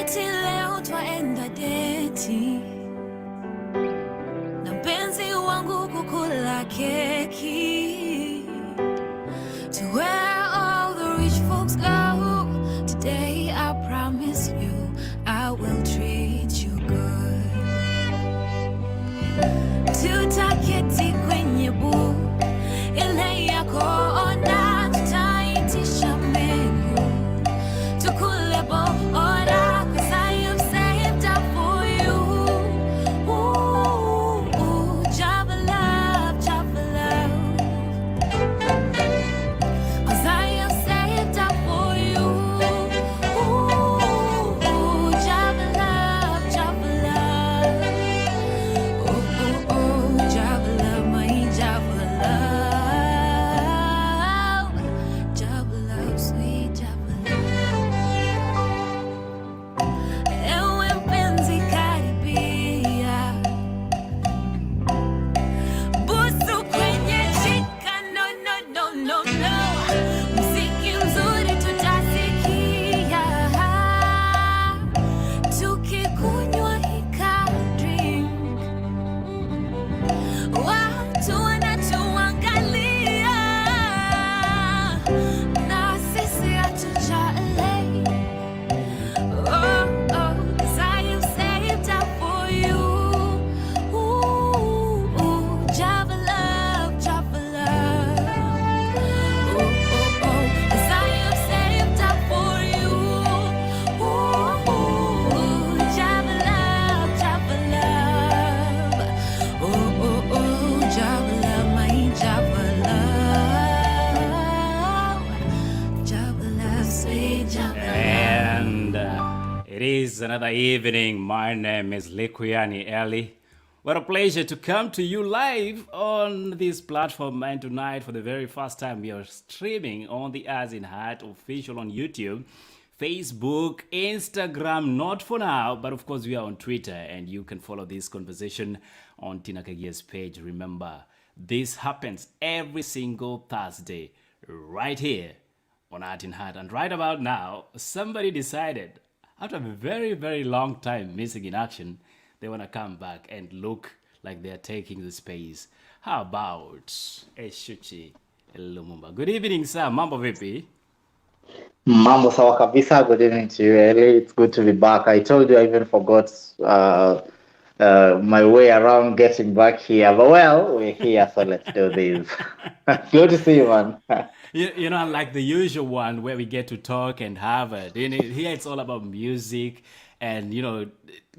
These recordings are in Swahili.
eti leo twaenda deti na mpenzi wangu kukula keki, to where all the rich folks go. Today I promise you I will treat you good. Tutaketi kwenye booth ile yako ona, tutaitisha menu tukule boda, 'cause I have saved up for you. Ooh, java love, 'cause I have saved up for you. Ooh, java love, ooh, java love, my java love, sweet java love. Ewe mpenzi karibia, busu kwenye chika, no. Muziki mzuri tutasikia, tukikunywa hika drink. Watu wanatuangalia na sisi hatujali. Oh, 'cause I have saved up for you. Ooh, java love, 'cause I have saved up for you. Ooh, java love, java love, my java love, sweet java love. And it is another evening. My name is Likuyani Eli. What a pleasure to come to you live on this platform. And tonight, for the very first time, we are streaming on the As in Heart official on YouTube, Facebook, Instagram, not for now, but of course we are on Twitter, and you can follow this conversation on Tina Kagia's page. Remember, this happens every single Thursday right here on Art in Heart. And right about now, somebody decided, after a very, very long time missing in action, they want to come back and look like they're taking the space. How about Eshuchi Lumumba? Good evening, sir. Mambo vipi? Mambo sawa kabisa. Good evening to you, Eli. It's good to be back. I told you I even forgot my way around getting back here. But well, we're here, so let's do this. Good to see you, man. You know, like the usual one where we get to talk and have it. You know, here it's all about music and, you know,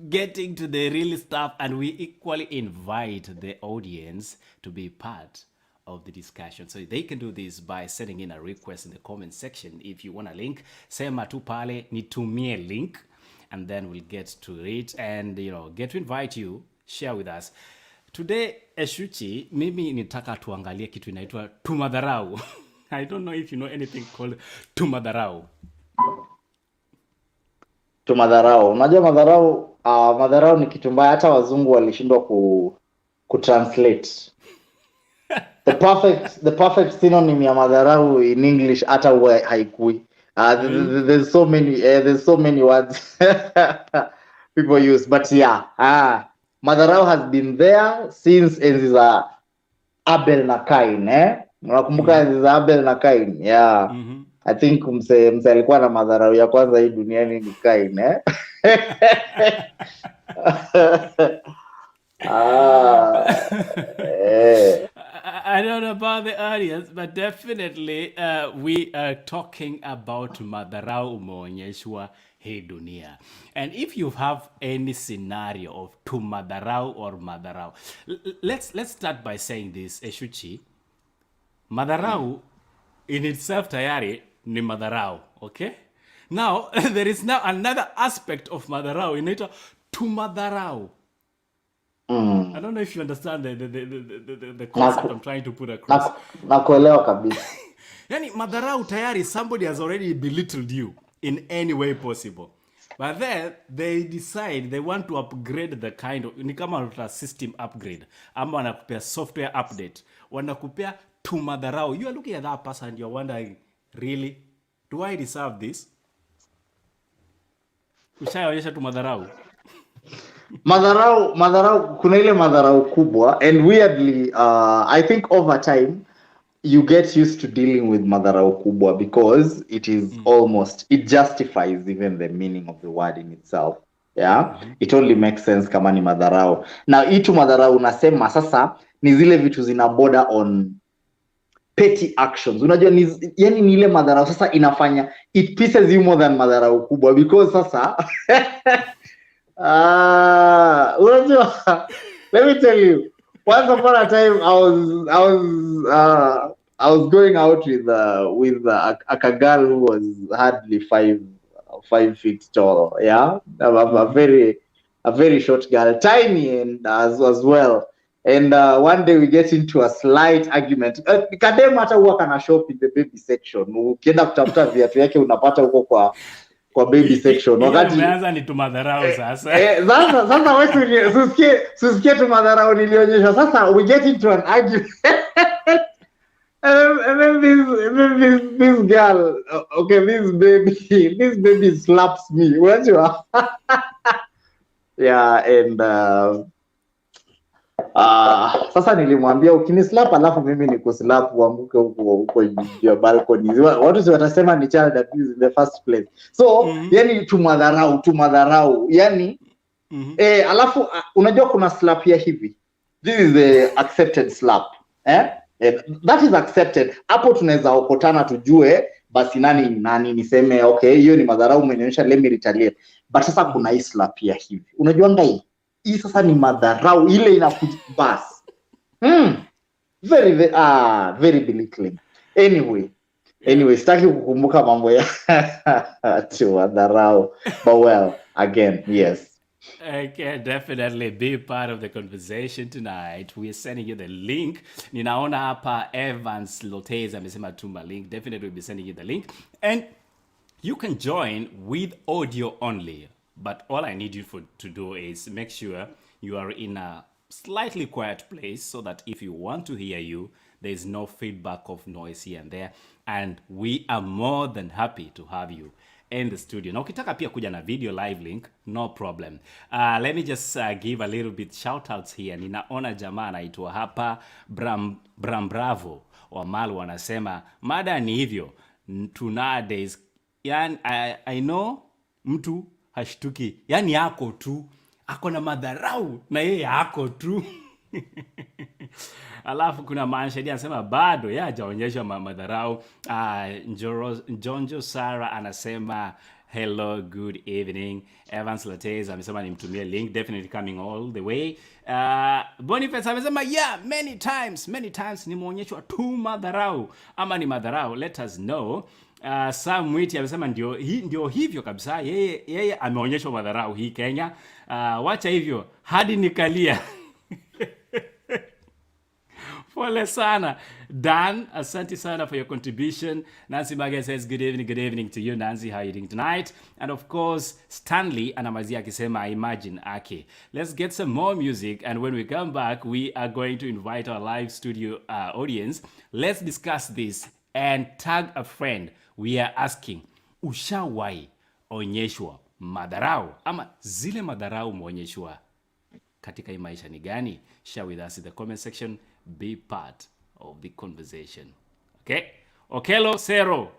getting to the real stuff. And we equally invite the audience to be part of the discussion. So they can do this by sending in a request in the comment section. If you want a link, sema tu pale nitumie link, and then we'll get to it and, you know, get to invite you, share with us. Today, Eshuchi, mimi nitaka tuangalie kitu inaitwa Madharau. I don't know if you know anything called Madharau. Madharau. Unajua madharau, madharau ni kitu mbaya, hata wazungu walishindwa kutranslate. The perfect synonym ya madharau in English hata haikui. There's so many words people use, but yeah, madharau has been there since enzi za Abel na Cain, unakumbuka enzi za Abel na Cain? Yeah. I think mse alikuwa na madharau ya kwanza hii duniani ni Cain, I don't know about the audience, but definitely we are talking about Madharau umeonyeshwa hii dunia. And if you have any scenario of Madharau or Madharau, let's start by saying this, Eshuchi. Madharau in itself tayari ni madharau, okay? Now, there is now another aspect of madharau, inaitwa tumadharau. I don't know if you understand the concept I'm trying to put across. Nakuelewa kabisa. Yani madharau tayari, somebody has already belittled you in any way possible. But then they decide they want to upgrade the kind of, ni kama a system upgrade, ama wanakupea software update, wanakupea tumadharau. You are looking at that person and you're wondering, really? Do I deserve this? Ushaonyesha tu madharau. Madharau, kuna ile madharau kubwa, and weirdly, I think over time you get used to dealing with madharau kubwa because it is almost, it justifies even the meaning of the word in itself. Yeah, it only makes sense kama ni madharau. Na itu madharau unasema sasa ni zile vitu zina border on petty actions. Unajua ni, yani ni ile madharau sasa inafanya it pisses you more than madharau kubwa because sasa unajua, let me tell you, once upon a time I was going out with a girl who was hardly 5 feet tall. Yeah, a very short girl, tiny, and as well. And one day we get into a slight argument. Kadem hata huwa kana shop in the baby section. Ukienda kutafuta viatu yake unapata huko kwa baby section. Hiyo Wakati umeanza ni tu madharau sasa. sasa wewe usikie tu madharau nilionyesha. Sasa we get into an argument. And then this girl, okay, this baby slaps me. Unajua? Yeah, and sasa nilimwambia ukinislap alafu mimi nikuslap uanguke huko juu ya balcony. Watu si watasema ni child abuse in the first place. So, yani tumadharau. Yani alafu unajua kuna slap ya hivi. This is the accepted slap. That is accepted. Hapo tunaweza okotana tujue basi nani niseme okay, hiyo ni madharau umenionyesha, let me retaliate. But sasa kuna hii slap ya hivi. Unajua ngai? Hii sasa ni madharau ile inakuja basi. Very belittling. Anyway, sitaki kukumbuka mambo ya tu madharau. But well, again, yes. Okay, definitely be part of the conversation tonight. We are sending you the link. Ninaona hapa Evans Lotez amesema tuma link. Definitely we'll be sending you the link. And you can join with audio only. But all I need you to do is make sure you are in a slightly quiet place so that if you want to hear you, there is no feedback of noise here and there. And we are more than happy to have you in the studio. Na ukitaka pia kuja na video live link, no problem. Let me just give a little bit shout outs here. Ninaona jamaa anaitwa hapa Bram Bravo wa Malu wanasema mada ni hivyo to nowadays. Yani, I know mtu hashtuki, yani yako tu ako na madharau na yeye ako tu. Alafu kuna Manshedi anasema bado ya hajaonyesha madharau. Jonjo Sara anasema hello, good evening. Evans Latez amesema nimtumie link, definitely coming all the way. Boniface amesema yeah, many times nimeonyeshwa tu madharau ama ni madharau, let us know. Sam Mwiti amesema ndio hivyo kabisa, yeye ameonyeshwa madharau hii Kenya. Wacha hivyo hadi nikalia. Pole sana. Dan, asante sana for your contribution. Nancy Maga says good evening to you Nancy, how are you doing tonight? And of course Stanley anamazia akisema imagine ake. Let's get some more music, and when we come back we are going to invite our live studio audience. Let's discuss this and tag a friend. We are asking, ushawahi onyeshwa madharau ama zile madharau muonyeshwa katika hii maisha ni gani? Share with us in the comment section. Be part of the conversation. Okay? Okelo Sero.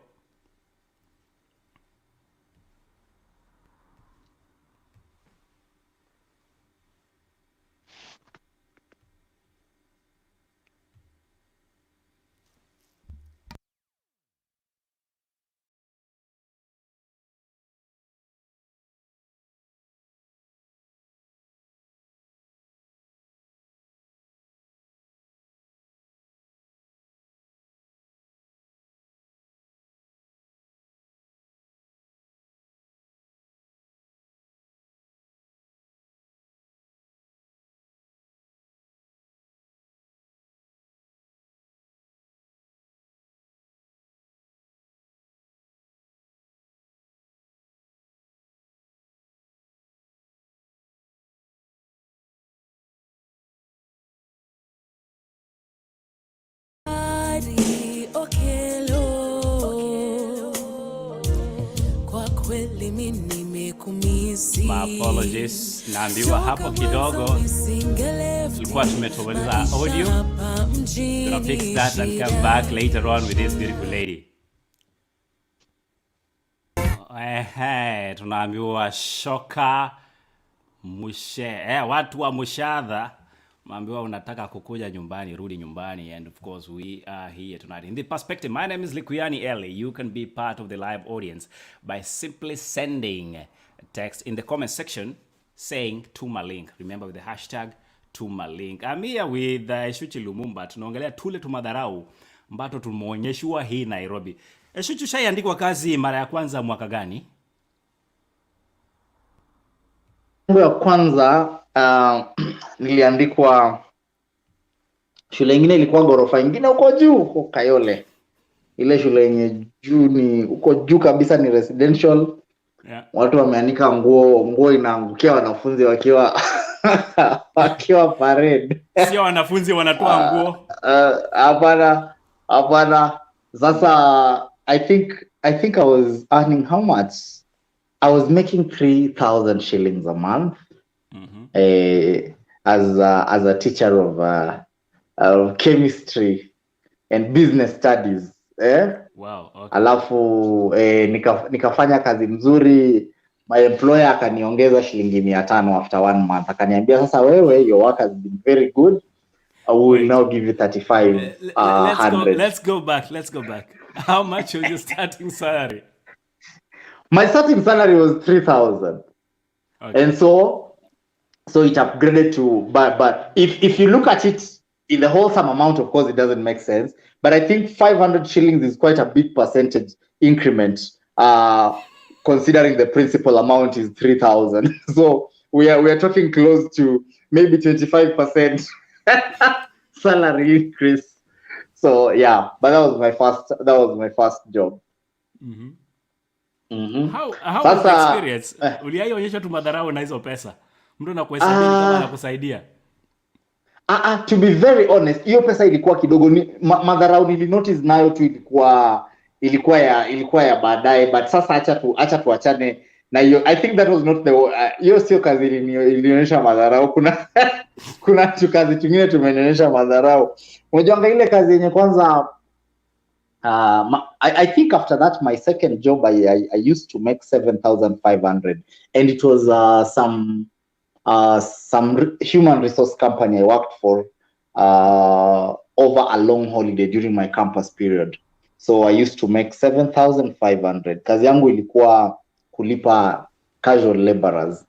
My apologies. Naambiwa hapo kidogo tulikuwa tumetomaliza audio. Gonna fix that and come back later on with this beautiful lady. Tunaambiwa shoka mushe. Watu wa Mushadha maambiwa unataka kukuja nyumbani, rudi nyumbani, and of course we are here tonight. In the perspective, my name is Likuyani Eli. You can be part of the live audience by simply sending a text in the comment section saying tuma link. Remember with the hashtag tuma link. I'm here with Eshuchi Lumumba. Tunaongelea tule tumadharau mbato tumeonyeshwa hii Nairobi. Eshuchi, shaiandikwa kazi mara ya kwanza mwaka gani? Ya kwanza niliandikwa shule nyingine, ilikuwa ghorofa nyingine huko juu huko Kayole. Ile shule yenye juu ni huko juu kabisa, ni residential. Yeah. Watu wameanika nguo inaangukia wanafunzi wakiwa wakiwa parade. Sio wanafunzi wanatoa nguo. Hapana. Sasa I think I was earning how much? I was making 3,000 shillings a month. As a teacher of chemistry and business studies. Wow, okay. Alafu nikafanya kazi mzuri, my employer akaniongeza shilingi 500 after 1 month. Akaniambia sasa, wewe your work has been very good, I will now give you 3,500. Let's go back. How much was your starting salary? My starting salary was 3,000. Okay. And so it upgraded to, but if you look at it in the wholesome amount, of course it doesn't make sense, but I think 500 shillings is quite a big percentage increment, considering the principal amount is 3,000. So we are talking close to maybe 25% salary increase. So yeah, but that was my first job. How was the experience? Uliaionyesha tu madharau na hizo pesa? Mtu anakuhesabia kama anakusaidia? To be very honest, hiyo pesa ilikuwa kidogo. Madharau nilinotice nayo tu ilikuwa ya baadaye, but sasa acha tuachane na hiyo. I think that was not the hiyo sio kazi ilionyesha madharau. Kuna kazi nyingine tumeonyesha madharau. Unajua ile kazi yenye kwanza, I think after that, my second job, I used to make 7,500, and it was some human resource company I worked for over a long holiday during my campus period. So I used to make 7,500. Kazi yangu ilikuwa kulipa casual laborers.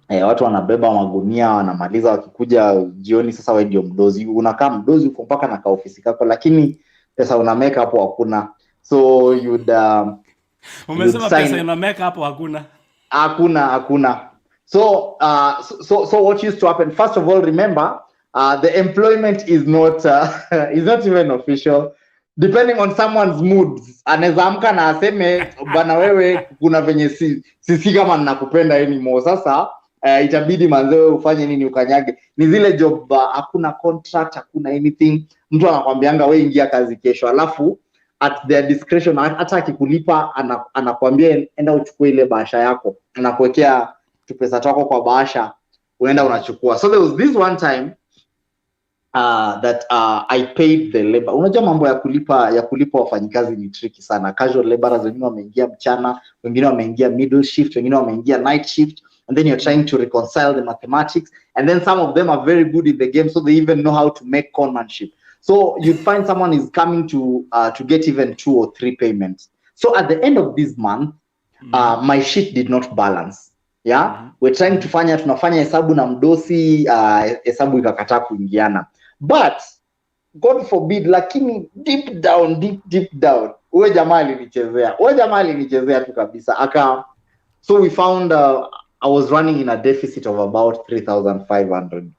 Watu wanabeba magunia, wanamaliza, wakikuja jioni, sasa wewe ndio mdozi. Unakaa mdozi uko mpaka na kaofisi kako, lakini pesa una make hapo hakuna. So umesema pesa una make hapo hakuna? Hakuna. So what used to happen, first of all, remember, the employment is not even official. Depending on someone's moods, anaweza amka na aseme bana, wewe kuna venye sisi kama ninakupenda anymore. Sasa itabidi manzeo ufanye nini, ukanyage. Ni zile job hakuna contract, hakuna anything. Mtu anakuambianga wewe ingia kazi kesho, alafu at their discretion, hata akikulipa anakuambia enda uchukue ile bahasha yako, anakuwekea pesa zako kwa bahasha, unaenda unachukua. So there was this one time that I paid the labor. Unajua mambo ya kulipa wafanyikazi ni tricky sana. Casual laborers wengine wameingia mchana, wengine wameingia middle shift, wengine wameingia night shift, and then you're trying to reconcile the mathematics, and then some of them are very good in the game, so they even know how to make conmanship. So you'd find someone is coming to get even 2 or 3 payments. So at the end of this month, my sheet did not balance. Yeah, we're trying to tunafanya hesabu na mdosi, hesabu ikakataa kuingiana. But God forbid, lakini deep down uwe jamaa alinichezea tu kabisa. So we found I was running in a deficit of about 3,500.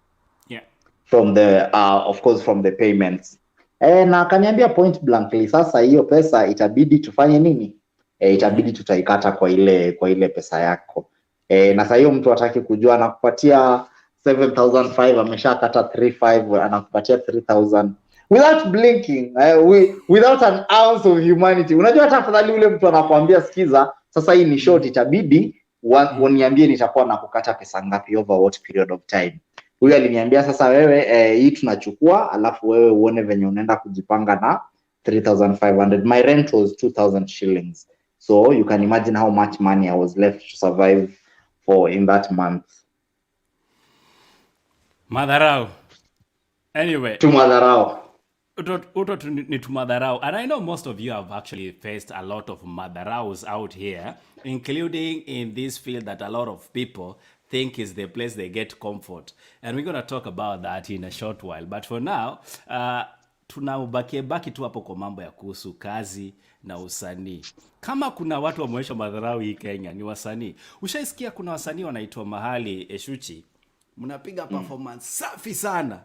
Yeah. From the of course from the payments. Na akaniambia point blankly, sasa hiyo pesa itabidi tufanye nini? Itabidi tutaikata kwa ile pesa yako. Na sasa hiyo mtu hataki kujua, anakupatia 7,500, ameshakata 3,500, anakupatia 3,000 without blinking, without an ounce of humanity. Unajua hata afadhali ule mtu anakuambia sikiza, Sasa hii ni short, itabidi waniambie nitakuwa na kukata pesa ngapi over what period of time. Huyu aliniambia sasa wewe hii tunachukua, alafu wewe uone venye unaenda kujipanga na 3,500. My rent was 2,000 shillings. So you can imagine how much money I was left to survive for in that month. Madharau. Anyway. To Madharau. Ni to Madharau. And I know most of you have actually faced a lot of Madharaus out here, including in this field that a lot of people think is the place they get comfort. And we're going to talk about that in a short while. But for now, tunabaki tu hapo kwa mambo ya kuhusu kazi na usanii. Kama kuna watu wameonyesha madharau hii Kenya ni wasanii. Ushaisikia kuna wasanii wanaitwa mahali Eshuchi, mnapiga performance safi sana.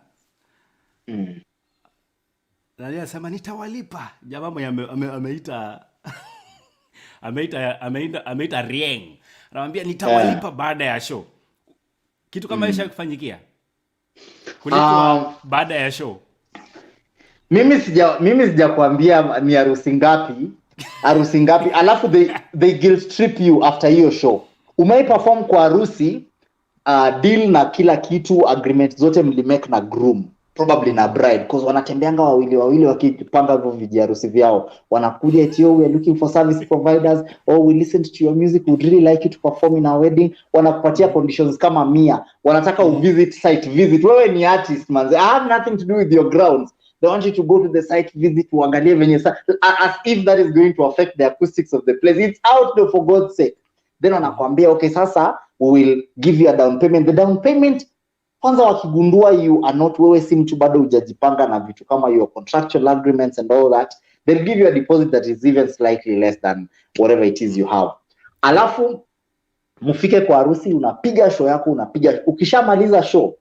Na yeye anasema nitawalipa. Jamaa mwenye ameita Rieng. Anamwambia nitawalipa baada ya show. Kitu kama hicho kufanyikia? Kulipwa baada ya show. Mimi sijakwambia ni harusi ngapi, alafu they guilt trip you after hiyo show. Umei perform kwa harusi, deal na kila kitu, agreement zote mlimake na groom, probably na bride, because wanatembeanga wawili wakipanga hivyo vijiharusi vyao. Wanakuja eti we are looking for service providers, or we listened to your music, would really like you to perform in our wedding. Wanakupatia conditions kama 100. Wanataka uvisit site visit. Wewe ni artist man. I have nothing to do with your grounds. They want you to go to the site visit, uangalie venye, as if that is going to affect the acoustics of the place. It's out there, for God's sake. Then wanakuambia okay, sasa we will give you a down payment. The down payment, kwanza wakigundua you are not, wewe si mtu bado hujajipanga na vitu kama your contractual agreements and all that, they'll give you a deposit that is even slightly less than whatever it is you have. Alafu mufike kwa harusi, unapiga show yako, ukishamaliza show,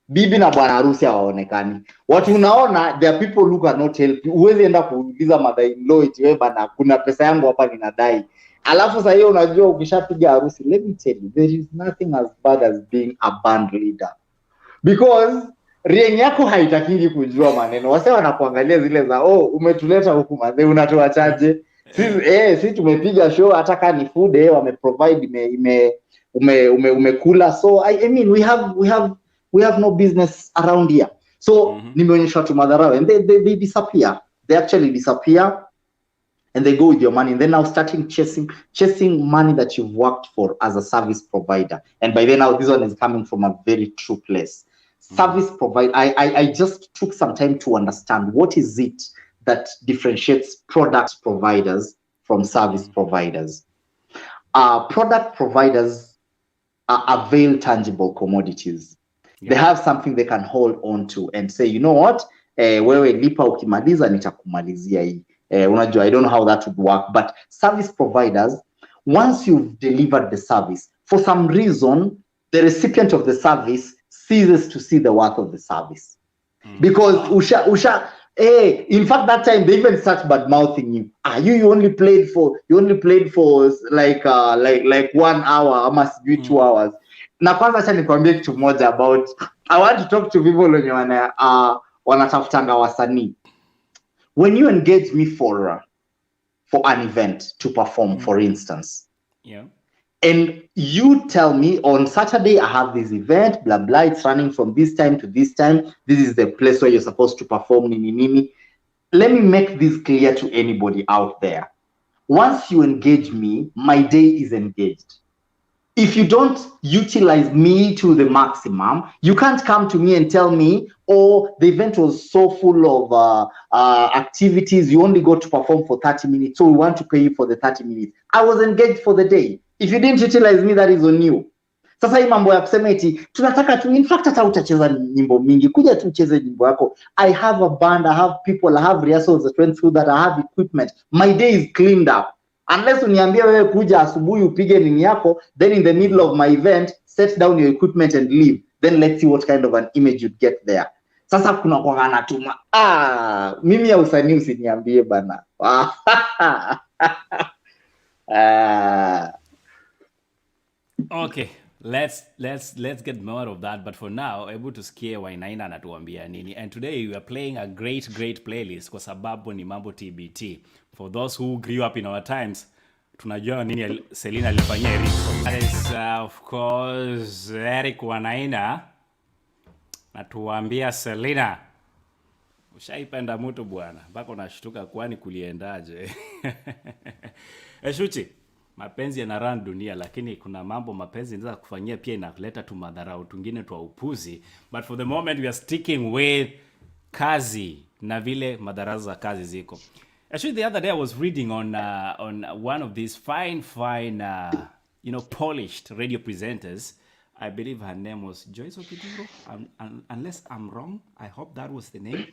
bibi na bwana harusi hawaonekani. Watu unaona, there are people who cannot help you. Uwezi enda kuuliza mother-in-law eti wewe bana, kuna pesa yangu hapa ninadai. Alafu sasa hiyo unajua ukishapiga harusi, let me tell you, there is nothing as bad as being a band leader. Because Rieng yako haitakiri kujua maneno. Wase wanakuangalia zile za umetuleta huku manze, unatuachaje? Sisi tumepiga show, hata kama ni food wameprovide, umekula. So I mean we have no business around here. So nimeonyeshwa tu Madharau, and they disappear. They actually disappear, and they go with your money, and then now starting chasing money that you've worked for as a service provider. And by then now, this one is coming from a very true place. Service provider. I just took some time to understand what is it that differentiates product providers from service providers. Product providers avail tangible commodities. Yeah. They have something they can hold on to and say, you know what, wewe lipa ukimaliza nitakumalizia hii. Unajua, I don't know how that would work, but service providers, once you've delivered the service, for some reason, the recipient of the service ceases to see the worth of the service. Because in fact, that time they even start bad mouthing you. You only played for like 1 hour, ama sijui 2 hours. Na kwanza acha nikwambie kitu moja about, I want to talk to people wenye wanatafutanga wasanii. When you engage me for an event to perform, for instance, and you tell me on Saturday I have this event, blah blah, it's running from this time to this time, this is the place where you're supposed to perform, nini. Let me make this clear to anybody out there. Once you engage me, my day is engaged. If you don't utilize me to the maximum, you can't come to me and tell me, the event was so full of activities, you only got to perform for 30 minutes, so we want to pay you for the 30 minutes. I was engaged for the day. If you didn't utilize me, that is on you. Sasa hii mambo ya kusema eti tunataka tu, in fact hata utacheza nyimbo mingi, kuja tu ucheze nyimbo yako. I have a band, I have people, I have rehearsals that went through that, I have equipment. My day is cleaned up. Unless uniambia wewe kuja asubuhi upige nini yako, then in the middle of my event, set down your equipment and leave. Then let's see what kind of an image you'd get there. Sasa kuna kwa anatuma. Mimi ya usanii usiniambie bana. Okay, let's get more of that, but for now able to scare Wainaina anatuambia nini. And today we are playing a great playlist kwa sababu ni mambo TBT. For those who grew up in our times, tunajua nini Selina alifanyia Eric. That is of course Eric Wanaina. Na tuambia Selina, ushaipenda mtu bwana, mpaka unashtuka kwani kuliendaje? Shuchi, mapenzi yanarun dunia, lakini kuna mambo mapenzi yanaweza kufanyia pia inaleta tu madharau tungine twa upuzi. But for the moment we are sticking with kazi na vile madharau za kazi ziko. Actually, the other day I was reading on one of these fine polished radio presenters. I believe her name was Joyce Okituro, unless I'm wrong. I hope that was the name.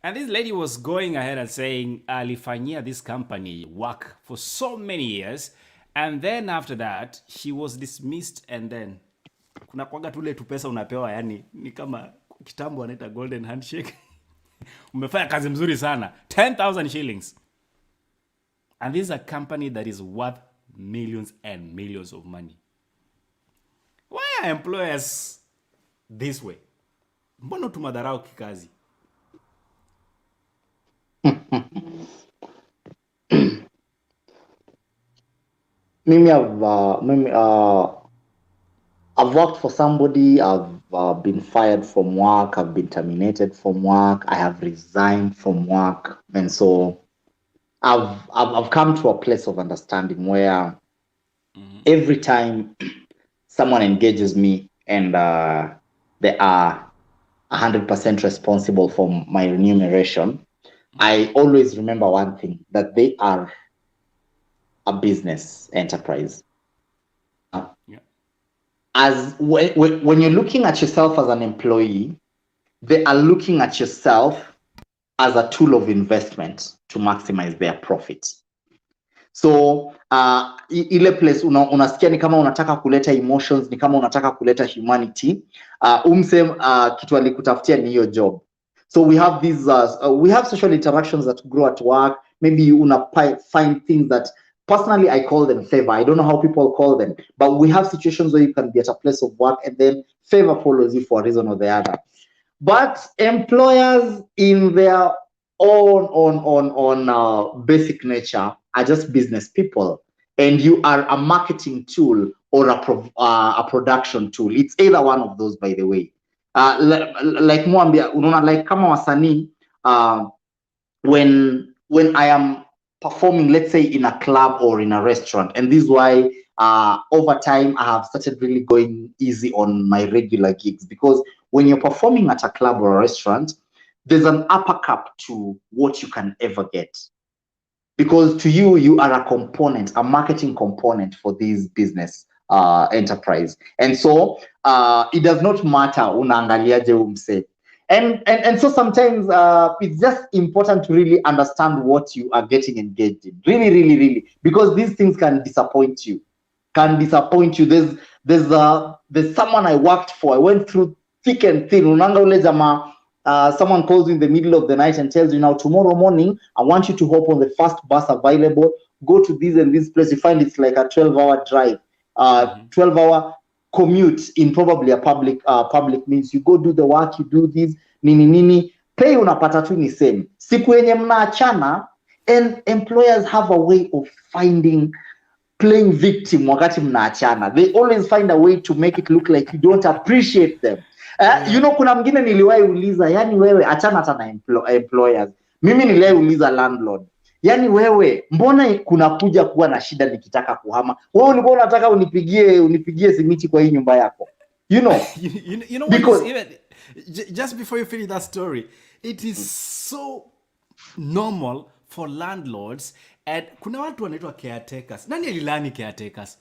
And this lady was going ahead and saying, alifanyia this company work for so many years. And then after that, she was dismissed. And then, kuna kwaga tule tu pesa unapewa, yani, ni kama kitambo wanaita golden handshake. Umefanya kazi mzuri sana. 10,000 shillings. And this is a company that is worth millions and millions of money. Why are employers this way? Mbona tumadharau kikazi? I've worked for somebody. I've been fired from work. I've been terminated from work. I have resigned from work, and so I've come to a place of understanding where every time someone engages me and they are 100% responsible for my remuneration, I always remember one thing, that they are a business enterprise. As when you're looking at yourself as an employee, they are looking at yourself as a tool of investment to maximize their profit. So ile place unasikia ni kama unataka kuleta emotions, ni kama unataka kuleta humanity, kitu alikutafutia ni hiyo job. So we have these we have social interactions that grow at work. Maybe you find things that personally I call them favor. I don't know how people call them, but we have situations where you can be at a place of work and then favor follows you for a reason or the other. But employers in their own basic nature are just business people, and you are a marketing tool or a production tool. It's either one of those, by the way. Like mwambia, unaona, like kama wasanii, when I am performing, let's say in a club or in a restaurant, and this is why over time I have started really going easy on my regular gigs, because when you're performing at a club or a restaurant, there's an upper cap to what you can ever get, because to you are a component, a marketing component for this business enterprise. And so it does not matter unaangaliaje umse. And so sometimes it's just important to really understand what you are getting engaged in. Really, because these things can disappoint you. There's someone I worked for. I went through thick and thin. Unanga ule jamaa, someone calls you in the middle of the night and tells you, now tomorrow morning I want you to hop on the first bus available, go to this and this place. You find it's like a 12-hour drive, 12-hour commute in probably a public means. You go do the work, you do this nini, pay unapata tu ni same. Siku yenye mnaachana, and employers have a way of playing victim wakati mnaachana. They always find a way to make it look like you don't appreciate them. You know, kuna mwingine niliwahi uliza, yani wewe achana hata na employers. Mimi niliwahi uliza landlord, yani wewe mbona kunakuja kuwa na shida nikitaka kuhama? Wewe ulikuwa unataka unipigie simiti kwa hii nyumba yako. You know, you know because even just before you finish that story, it is so normal for landlords, and kuna watu wanaitwa caretakers. Nani alilani caretakers?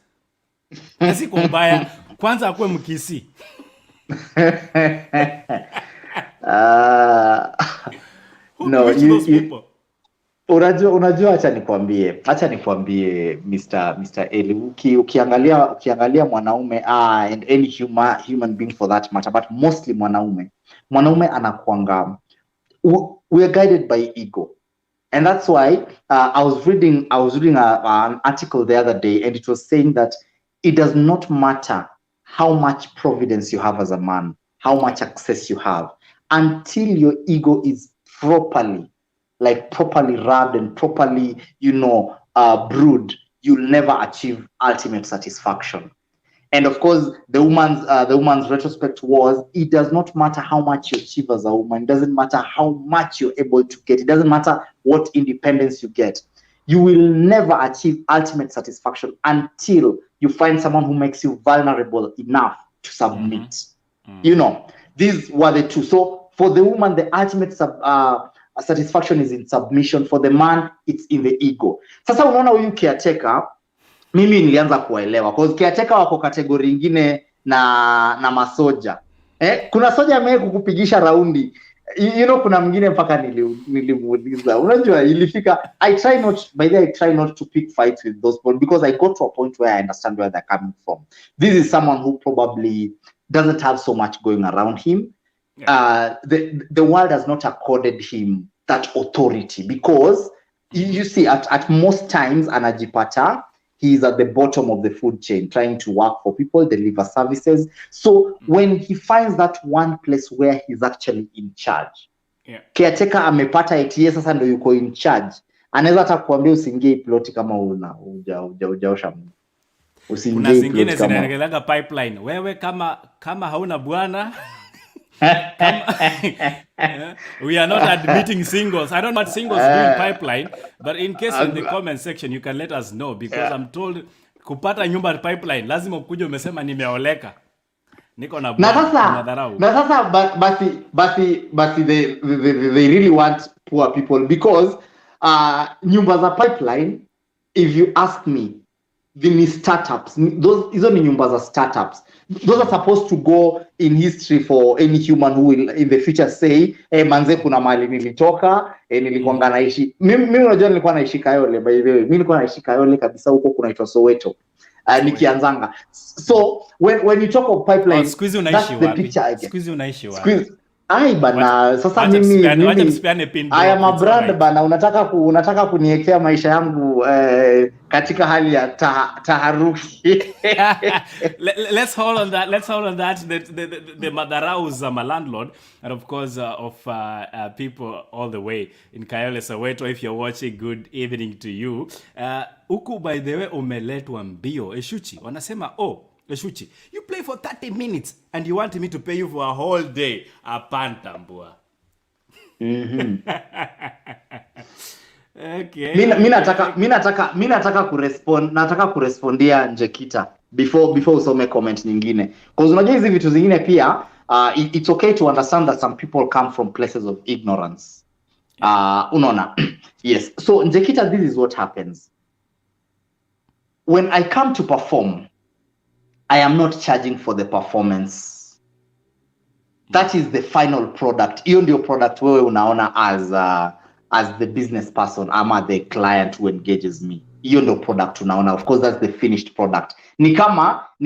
Nasi kwa mbaya kwanza akue mkisi. No, unajua acha nikwambie Mr. Eli, ukiangalia mwanaume and any human being for that matter, but mostly mwanaume anakuanga, we are guided by ego. And that's why I was reading an article the other day, and it was saying that it does not matter how much providence you have as a man, how much access you have, until your ego is properly rubbed and properly, brewed. you'll never achieve ultimate satisfaction. And of course, the woman's retrospect was, it does not matter how much you achieve as a woman. It doesn't matter how much you're able to get. It doesn't matter what independence you get. You will never achieve ultimate satisfaction until you find someone who makes you vulnerable enough to submit. You know, these were the two. So for the woman, the ultimate satisfaction is in submission. For the man, it's in the ego. Sasa unaona huyu caretaker, mimi nilianza kuelewa because caretaker wako kategori nyingine na masoja. Kuna soja ame kukupigisha raundi. You know, kuna mwingine mpaka nilimuuliza. Unajua ilifika, I try not to pick fights with those people because I got to a point where I understand where they're coming from. This is someone who probably doesn't have so much going around him. Yeah. The world has not accorded him that authority because you see at most times anajipata he's at the bottom of the food chain trying to work for people, deliver services. So when he finds that one place where he's actually in charge, caretaker amepata eti sasa ndo yuko in charge, anaweza hata kuambia usiingie plot kama hujaosha Mungu. Kuna zingine zinaendelea pipeline. Wewe kama hauna bwana we are not admitting singles. I don't know what singles do in pipeline, but in case in the comment section you can let us know because I'm told kupata nyumba pipeline lazima ukuje umesema nimeoleka. Niko na Madharau. Na sasa basi they really want poor people because nyumba za pipeline, if you ask me, the startups, hizo ni nyumba za startups. Those are supposed to go in history for any human who will in the future say, manze kuna mali nilitoka, nilikuwa naishi. Mimi unajua nilikuwa naishi Kayole by the way. Mimi nilikuwa naishi Kayole kabisa huko kunaitwa Soweto. Nikianzanga. So when you talk of pipeline, that's the picture. Squeeze unaishi wapi? Ai bana, sasa mimi I am a brand bana, unataka kuniekea maisha yangu katika hali ya taharuki. Let's hold on that. The Madharau is my landlord, and of course of people all the way in Kayole Soweto. If you're watching, good evening to you. Huku by the way umeletwa mbio. Eshuchi wanasema Eshuchi, you play for 30 minutes and you want me to pay you for a whole day. Apantambua. Okay. Mimi nataka kurespondia Njekita before usome comment nyingine. Because unajua hizi vitu zingine pia it's okay to understand that some people come from places of ignorance. Unaona. Yes. So Njekita, this is what happens. When I come to perform, I am not charging for the performance. That is the final product. Hiyo ndio product wewe unaona as the business person ama the client who engages me. Hiyo ndio product unaona. Of course that's the finished product. Ni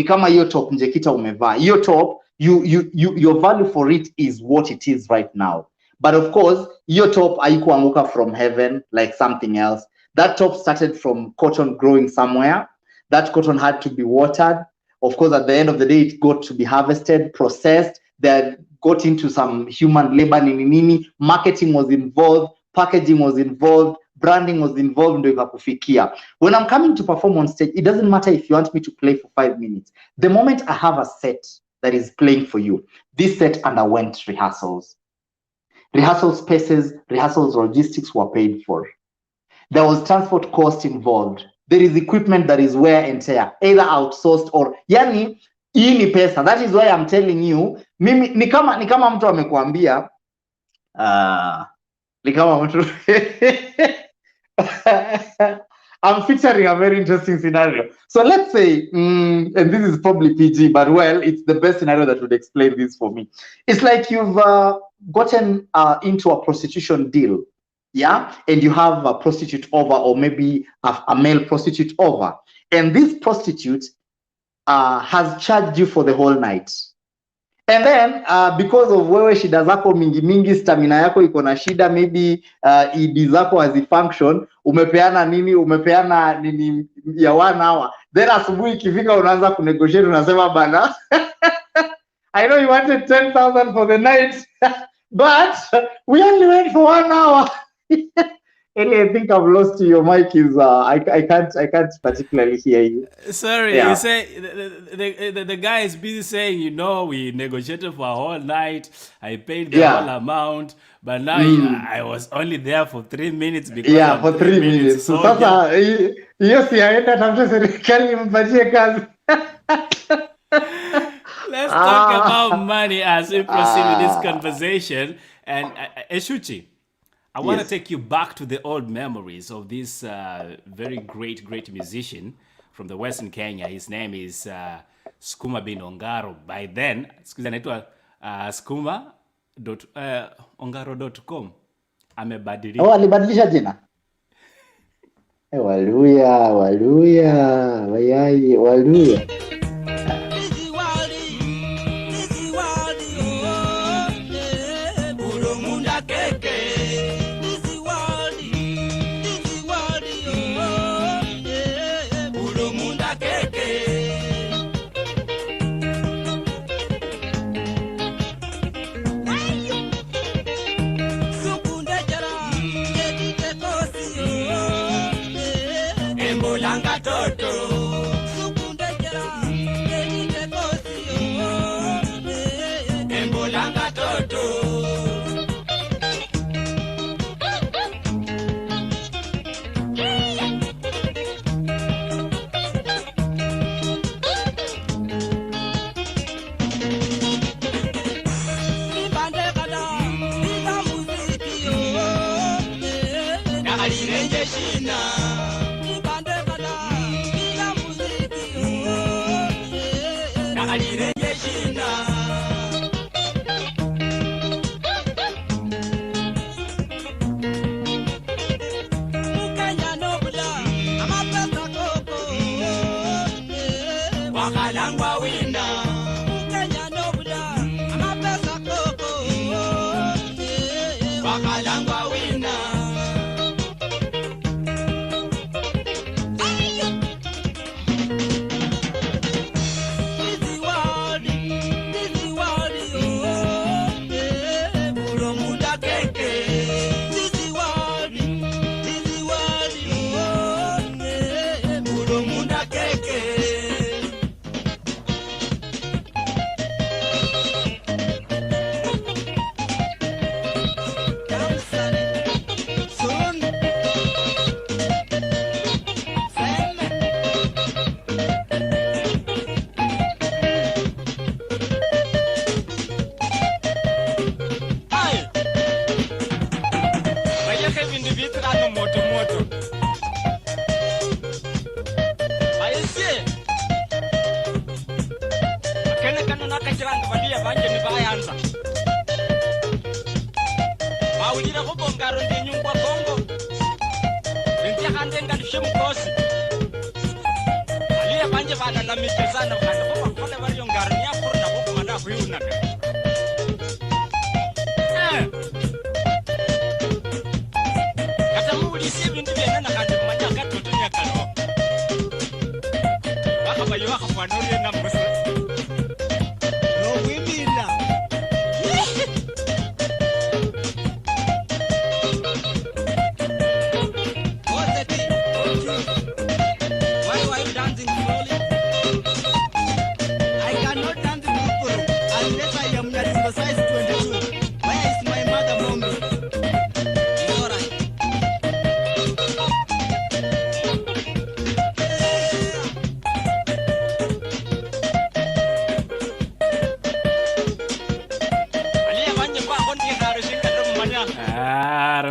kama hiyo top Njekita umevaa. Hiyo top your value for it is what it is right now. But of course hiyo top haikuanguka from heaven like something else. That top started from cotton growing somewhere. That cotton had to be watered. Of course, at the end of the day, it got to be harvested, processed, then got into some human labor, nini, marketing was involved, packaging was involved, branding was involved, ndio ikakufikia. When I'm coming to perform on stage, it doesn't matter if you want me to play for 5 minutes. The moment I have a set that is playing for you, this set underwent rehearsals. Rehearsal spaces, rehearsals logistics were paid for. There was transport cost involved. There is equipment that is wear and tear, either outsourced or yani hii ni pesa. That is why I'm telling you, mimi ni kama mtu amekuambia ni kama mtu I'm featuring a very interesting scenario. So let's say and this is probably PG, but well, it's the best scenario that would explain this for me. It's like you've gotten into a prostitution deal. Yeah, and you have a prostitute over, or maybe a male prostitute over, and this prostitute has charged you for the whole night, and then because of wewe shida zako mingi stamina yako iko na shida, maybe ED zako hazifunction, umepeana nini ya 1 hour, then asubuhi ikifika unaanza kunegotiate, unasema bana I know you wanted 10,000 for the night but we only went for 1 hour. Eli, I think I've lost you. Your mic is I can't particularly hear you. Sorry, you Yeah. say the guy is busy saying, we negotiated for a whole night. I paid the whole Yeah. amount, but now Mm. I was only there for 3 minutes because Yeah, I'm for 3 minutes 3 minutes. soldier. Sasa hiyo siaenda tafuta serikali impatie kazi. Let's talk about Ah. money as we proceed with this Ah. conversation. And Eshuchi, I want to Yes. take you back to the old memories of this very great musician from the Western Kenya. His name is Skuma bin Ongaro. By then, anaitwa skuma.ongaro.com. Oh, Amebadilika. alibadilisha jina. Waluya, waluya, wayai, waluya.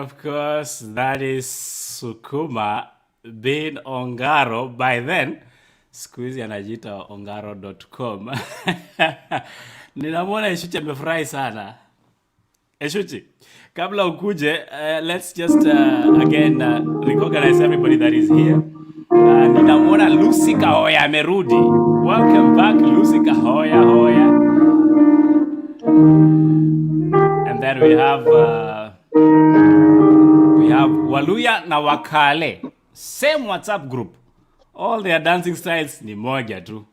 Of course, that is Sukuma bin Ongaro. By then, siku hizi anajiita ongaro.com. Ninamwona Eshuchi amefurahi sana. Eshuchi, kabla ukuje, let's just again recognize everybody that is here. Ninamwona Lucy Kahoya amerudi. Welcome back, Lucy Kahoya Hoya. And then we have Waluya na Wakale. Same WhatsApp group. All their dancing styles ni moja tu.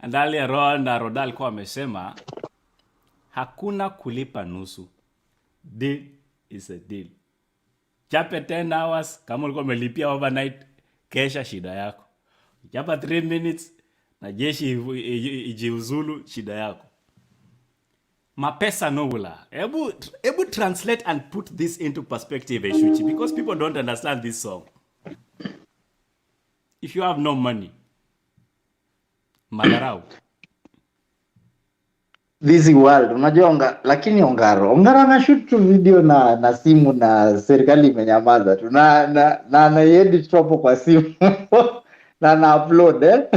And earlier on, Roda alikuwa amesema hakuna kulipa nusu. Deal is a deal. Chape 10 hours kama ulikuwa umelipia overnight, kesha shida yako. Chapa 3 minutes na jeshi ijiuzulu, shida yako. Mapesa nowula. Ebu translate and put this into perspective, Eshuchi, because people don't understand this song. If you have no money, Madharau. This world unajua lakini Ongaro na shoot tu video na simu na serikali imenyamaza tu na edit hapo kwa simu na upload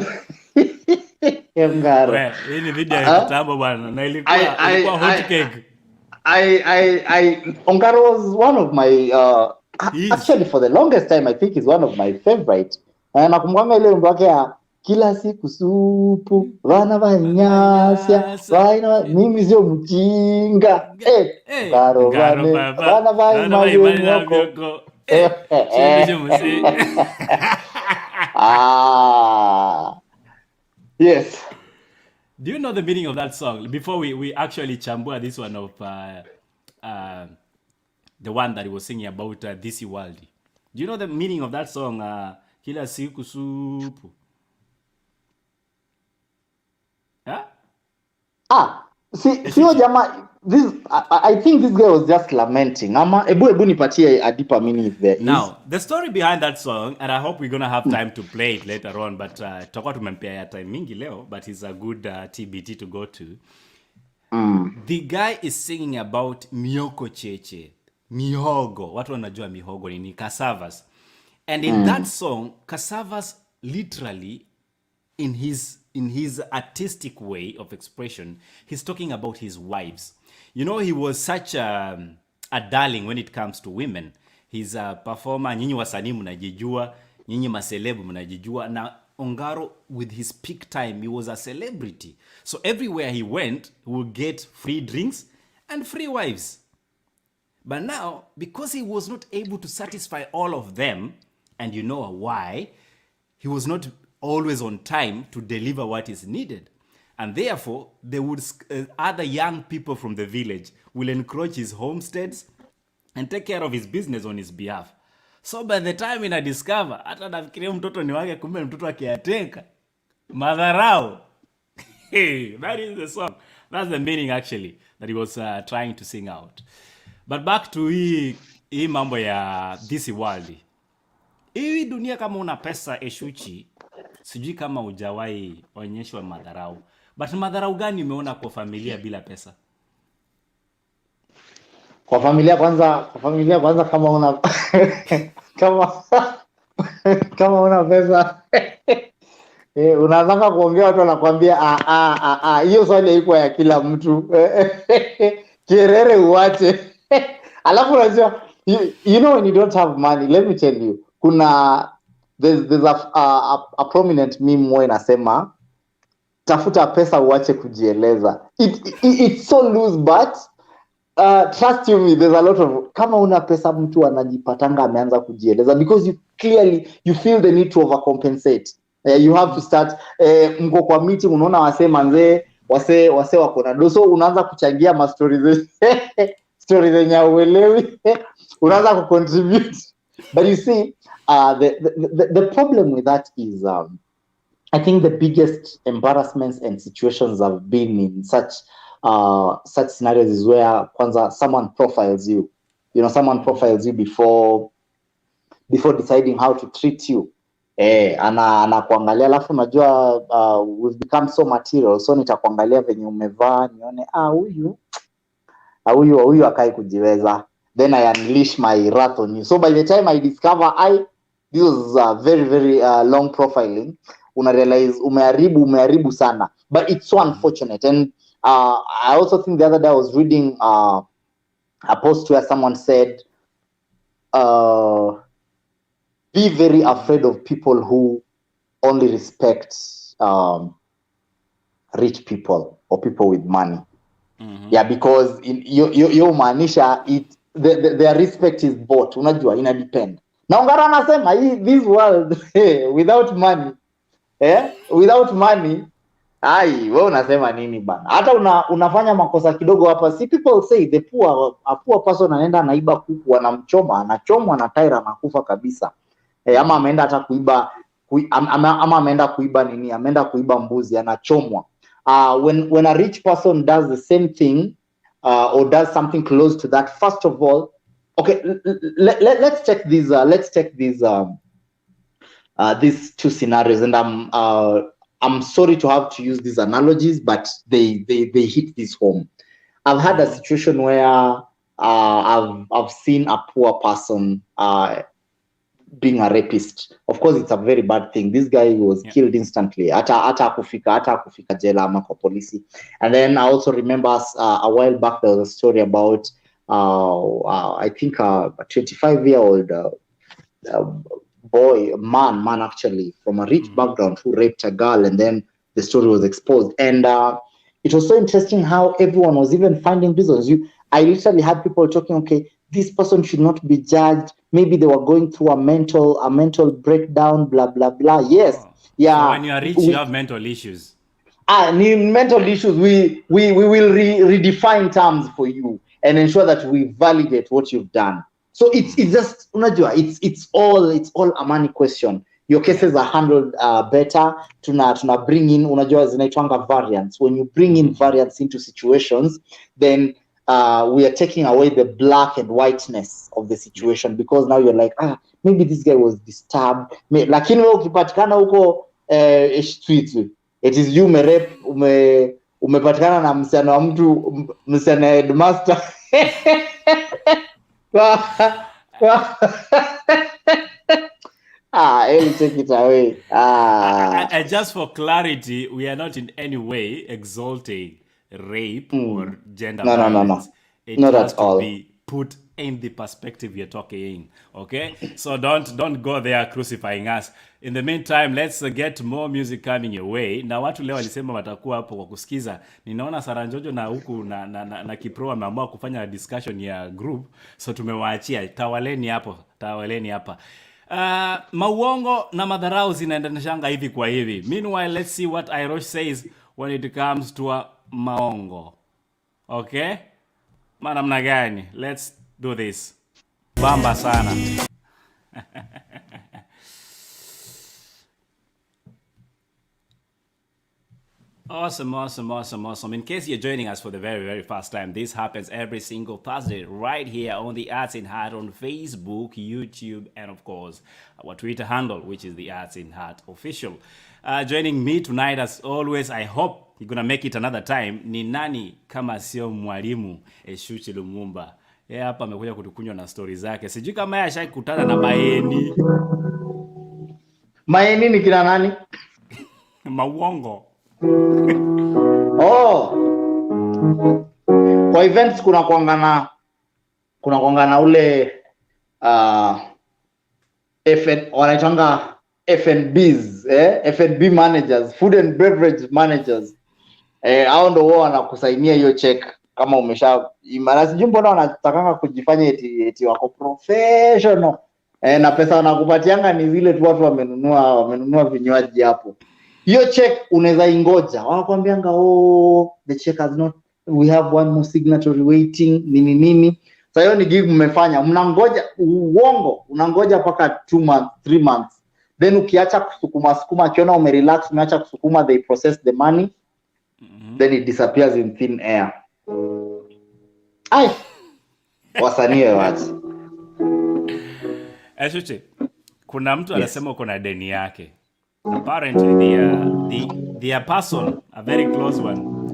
Ongaro. Hii ni video ya kitambo bwana, na ilikuwa hot cake. Ongaro was one of my actually for the longest time I think is one of my favorite. Nakumbuka ile wimbo wake ya kila siku supu wana banyasya mimi sio mjinga Ongaro wana banyoko yes. Do you know the meaning of that song? Before we actually chambua this one of the one that he was singing about this world. Do you know the meaning of that song? Kila siku supu. Huh? Sio jama, this I think this guy was just lamenting. Ama ebu nipatie a deeper meaning if there is. Now, the story behind that song, and I hope we're going to have time to play it later on, but tutakuwa tumempea ya time mingi leo, but it's a good TBT to go to. The guy is singing about mioko cheche. Mihogo. Watu wanajua mihogo ni cassavas. And in that song, cassavas literally in his artistic way of expression, he's talking about his wives. You know, he was such a darling when it comes to women. He's a performer. Nyinyi wasanii mnajijua, nyinyi maselebu mnajijua. Na Ongaro, with his peak time, he was a celebrity. So everywhere he went, he would get free drinks and free wives. But now, because he was not able to satisfy all of them, and you know why, he was not always on time to deliver what is needed. And therefore, they would other young people from the village will encroach his homesteads and take care of his business on his behalf. So by the time I discover, hata nafikiria mtoto ni wake, kumbe mtoto akiateka. Madharau. That is the song. That's the meaning actually that he was trying to sing out. But back to hii mambo ya this world. Hii dunia kama una pesa Eshuchi, sijui kama hujawahi onyeshwa madharau. But madharau gani umeona kwa familia bila pesa? Kwa familia kwanza kama una kama una pesa unaanza kuongea watu wanakuambia hiyo swali haiko ya kila mtu. Kerere uache. Alafu unajua you know when you don't have money, let me tell you, there's a prominent meme moja inasema tafuta pesa uache kujieleza. It's so loose, but trust you me, there's a lot of, kama una pesa mtu anajipatanga ameanza kujieleza because you feel the need to overcompensate. You have to start mko kwa meeting unaona wase wako na doso, unaanza kuchangia ma stories stories zenye uelewi unaanza ku contribute. But you see, the problem with that is I think the biggest embarrassments and situations I've been in such scenarios is where kwanza someone profiles you. You know, someone profiles you before deciding how to treat you. Anakuangalia alafu unajua we've become so material, so nitakuangalia venye umevaa nione huyu akai kujiweza, then I unleash my wrath on you. So by the time I discover this was very very long profiling, una realize umeharibu sana. But it's so unfortunate. And I also think the other day I was reading a post where someone said be very afraid of people who only respect rich people or people with money. Yeah, because you maanisha their respect is bought, unajua ina depend. Na Ongaro anasema this world without money Ai, wewe unasema nini bana? Hata unafanya makosa kidogo hapa. See, people say a poor person anaenda anaiba kuku, anamchoma, anachomwa na taira, anakufa kabisa. Ama ameenda hata kuiba ama ameenda kuiba nini? Ameenda kuiba mbuzi, anachomwa. When a rich person does the same thing or does something close to that, first of all, okay, let's check these two scenarios, and I'm sorry to have to use these analogies, but they hit this home. I've had a situation where I've seen a poor person being a rapist. Of course, it's a very bad thing. This guy was killed instantly. Hata kufika jela ama kwa polisi. And then I also remember a while back there was a story about I think a 25-year-old man actually from a rich background who raped a girl, and then the story was exposed. And it was so interesting how everyone was even finding reasons. I literally had people talking, okay, this person should not be judged. Maybe they were going through a mental breakdown, blah blah blah. Yes, yeah. So when you are rich, you have mental issues. Mental issues. We will redefine terms for you and ensure that we validate what you've done. So it's just, unajua, it's all a money question. Your cases are handled better. Tuna bring in, unajua, zinaitwanga variants. When you bring in variants into situations, then we are taking away the black and whiteness of the situation, because now you're like, maybe this guy was disturbed. Lakini wewe ukipatikana huko streets, it is you umepatikana na msichana wa mtu, msichana headmaster. Take it away. And just for clarity, we are not in any way exalting rape or gender violence. No. It Not has at to all. be put in the perspective you're talking, okay? So don't go there crucifying us. In the meantime, let's get more music coming your way. Na watu leo walisema watakuwa hapo kwa kusikiza. Ninaona Saranjojo na huku na Kipro wameamua kufanya discussion ya group, so tumewaachia. Tawaleni hapa. Mauongo na madharau zinaendanishanga hivi kwa hivi. Meanwhile, let's see what Irosh says when it comes to maongo. Okay? Manamna gani? Let's do this. Bamba sana. Awesome. In case you're joining us for the very, very first time, this happens every single Thursday right here on the Arts in Heart on Facebook, YouTube, and of course, our Twitter handle, which is the Arts in Heart Official. Joining me tonight, as always, I hope you're gonna make it another time. Ni nani kama sio mwalimu Eshuchi Lumumba? Yeye hapa amekuja kutukunywa na story zake. Sijui kama yeye ashakutana na Maeni. Maeni ni kina nani? Mauongo. Kwa events kuna kuangana ule wanaitanga F&Bs, F&B managers, food and beverage managers. Hao ndio wao wanakusainia hiyo check kama umesha imara. Sijui mbona wanatakanga kujifanya eti wako professional. Na pesa wanakupatianga ni zile tu watu wamenunua vinywaji hapo. Hiyo check unaweza ingoja. Wanakuambianga the check has not, we have one more signatory waiting nini. Sasa hiyo ni gig mmefanya. Mnangoja uongo, unangoja paka 2 months, 3 months. Then ukiacha kusukuma akiona umerelax, umeacha kusukuma, they process the money. Then it disappears in thin air. Wasanie watu. Eshuchi, kuna mtu anasema uko na deni yake. Apparently their person, a very close one,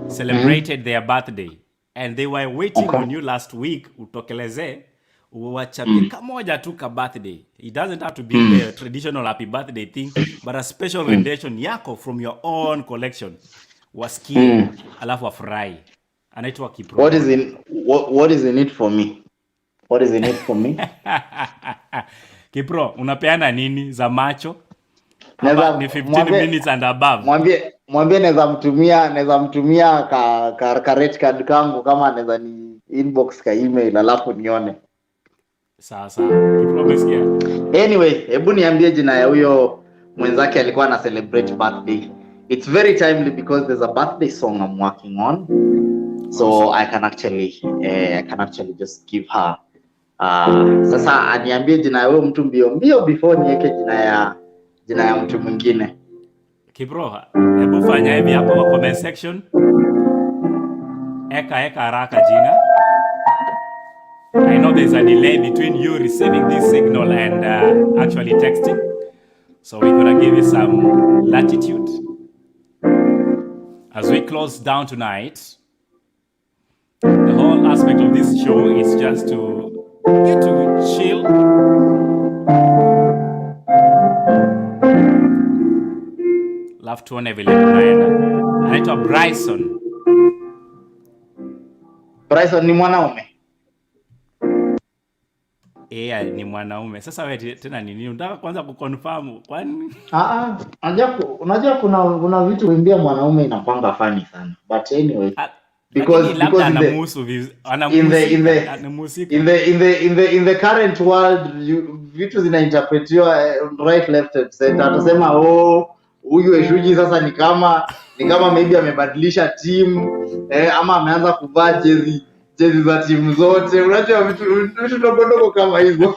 celebrated their birthday, and they were waiting on you last week utokeleze uwachapie kamoja tu ka birthday. It doesn't have to be the traditional happy birthday thing, but a special rendition yako from your own collection. Wasikie alafu afurahi. Anaitwa Kipro. What is in it for me? What is in it for me? Kipro, unapeana nini za macho? Ni 15 minutes and above. Mwambie naweza mtumia ka rate card kangu, kama anaweza ni inbox ka email alafu nione. Sasa, Kipro umesikia? Anyway, hebu niambie jina ya huyo mwenzake alikuwa na celebrate birthday. it's very timely because there's a birthday song I'm working on, so I can actually just give her sasa aniambie jina ya huyo mtu mbio mbio before niweke jina ya mtu mwingine. Kibro, hebu fanya hivi hapo kwa comment section. Eka haraka jina. I know there's a delay between you receiving this signal and actually texting. So we're gonna give you some latitude. As we close down tonight, the whole aspect of this show is just to get to chill. Love tuone vile tunaenda. Anaitwa Bryson. Bryson ni mwanaume? Ni mwanaume. Sasa wewe tena nini? Unataka kwanza kuconfirm kwani? Unajua kuna vitu kuimbia mwanaume inapanga funny sana. But anyway, because in the current world vitu zinainterpretiwa right left and center. Atasema huyu Eshuji sasa ni kama maybe amebadilisha team ama ameanza kuvaa jezi za timu zote. Unajua vitu ndogo kama hizo.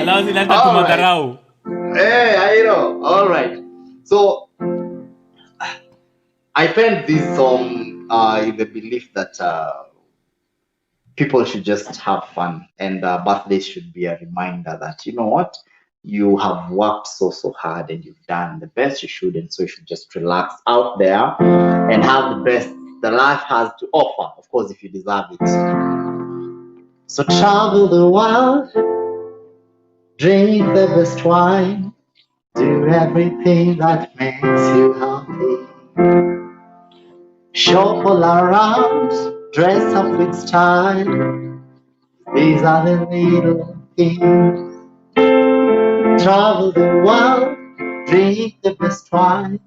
Alafu zinaenda kwa Madharau. I know. All right. So I penned this song in the belief that people should just have fun, and birthdays should be a reminder that, you know what, you have worked so hard and you've done the best you should, and so you should just relax out there and have the best the life has to offer, of course, if you deserve it. So travel the world, drink the best wine, do everything that makes you happy. Shop all around, dress up with style. These are the little things. Travel the world, drink the best wine,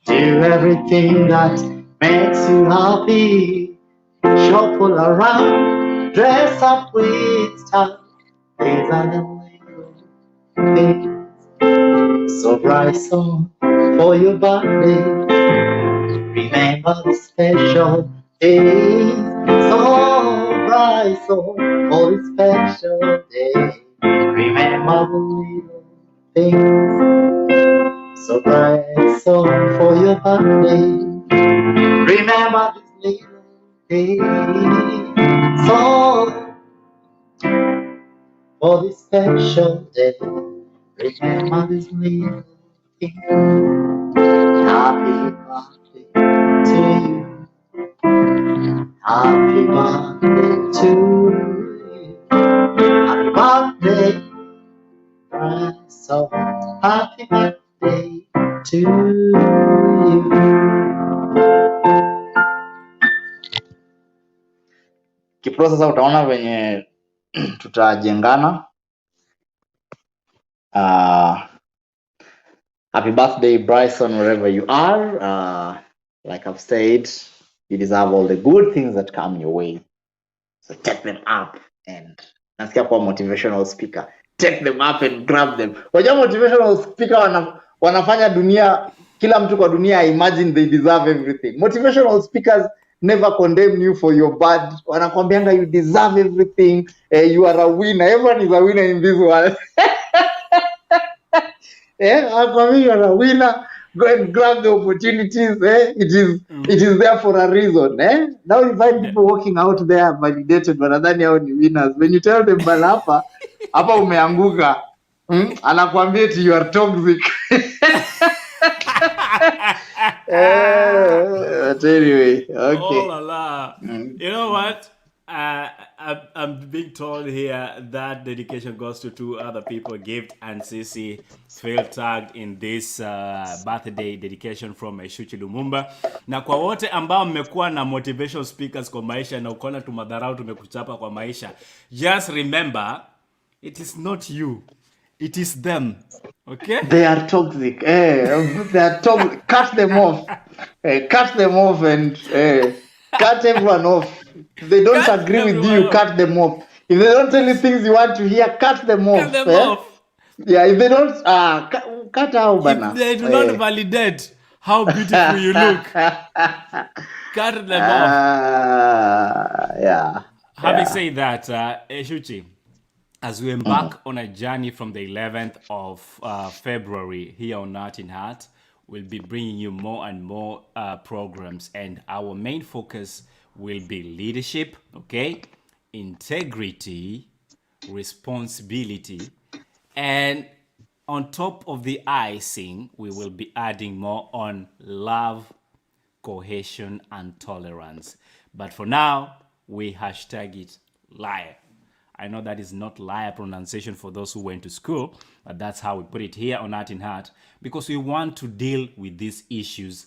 do everything that makes you happy. Shop all around, dress up with style. These are the little things. So Bryson, for your birthday, remember the special day. So Bryson, for the special day, remember the little things. So Bryson, for your birthday, remember this little day. So for this special day, remember this little thing. Happy birthday to you. Happy birthday to you. Happy birthday, Bryson. Happy birthday to you. Kipro sasa utaona venye tutajengana. Happy birthday, Bryson, wherever you are. Like I've said, you deserve all the good things that come your way. So take them up and nasikia kwa motivational speaker. Take them up and grab them. Wajua motivational speaker wanafanya dunia, kila mtu kwa dunia imagine they deserve everything. Motivational speakers never condemn you for your bad. Wanakwambianga you deserve everything. You are a winner. Everyone is a winner in this world. You are a winner. Go and grab the opportunities. It is there for a reason. Now you find people walking out there validated, wanadhani hao ni winners. When you tell them bana hapa umeanguka, anakuambia you are toxic. But anyway, okay. Oh la la. You know what? I'm being told here that dedication goes to two other people, Gift and Sisi, feel tagged in this birthday dedication from Eshuchi Lumumba. Na kwa wote ambao mmekuwa na motivational speakers kwa maisha na ukoona tu Madharau tumekuchapa kwa maisha, just remember, it is not you, it is them. Okay? They are toxic. They are toxic. Cut them off. Cut them off and cut everyone off. If they don't agree with you, cut them off. If they don't tell you things you want to hear, cut them off. Cut them off. Yeah, if they don't cut out bana. If they do not validate how beautiful you look. Cut them off. Yeah. Having said that, Eshuchi, as we embark on a journey from the 11th of February here on Art in Heart, we'll be bringing you more and more programs, and our main focus will be leadership, okay, integrity, responsibility, and on top of the icing, we will be adding more on love, cohesion, and tolerance. But for now, we hashtag it liar. I know that is not liar pronunciation for those who went to school, but that's how we put it here on Art in Heart, because we want to deal with these issues